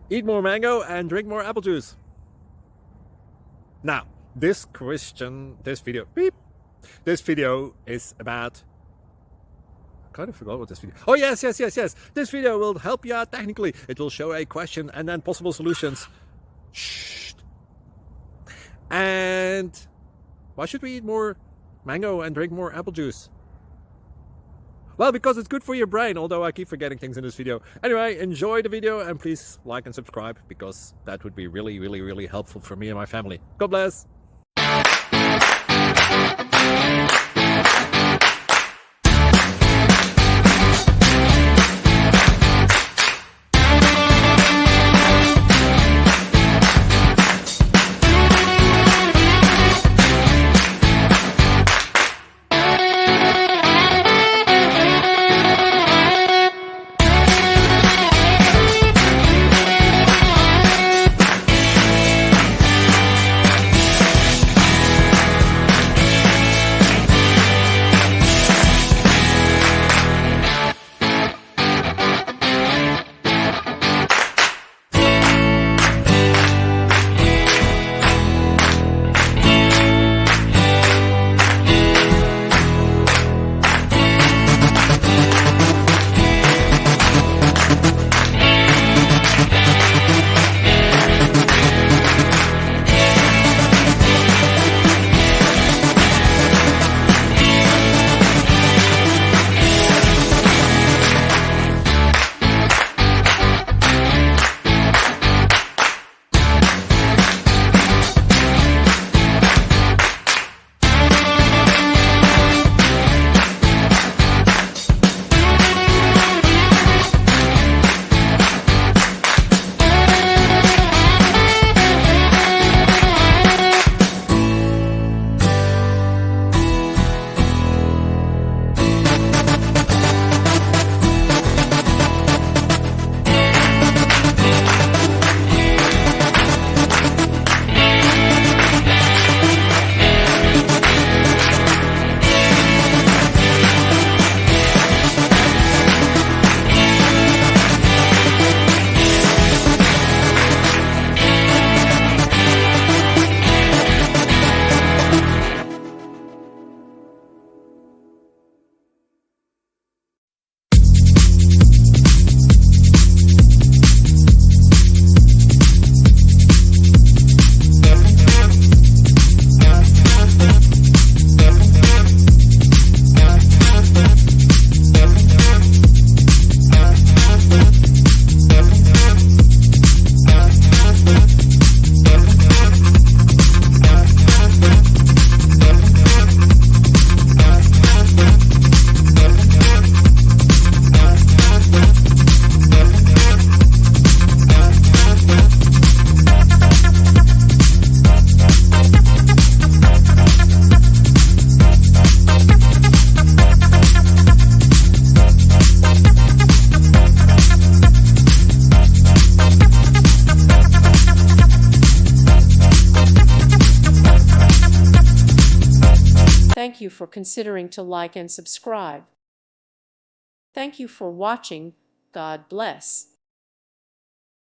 Eat more mango and drink more apple juice. Now, this video is about, I kind of forgot what this video. Oh, yes. This video will help you out technically. It will show a question and then possible solutions. Shh. And why should we eat more mango and drink more apple juice? Well, because it's good for your brain, although I keep forgetting things in this video. Anyway, enjoy the video and please like and subscribe, because that would be really helpful for me and my family. God bless! Thank you for considering to like and subscribe. Thank you for watching. God bless.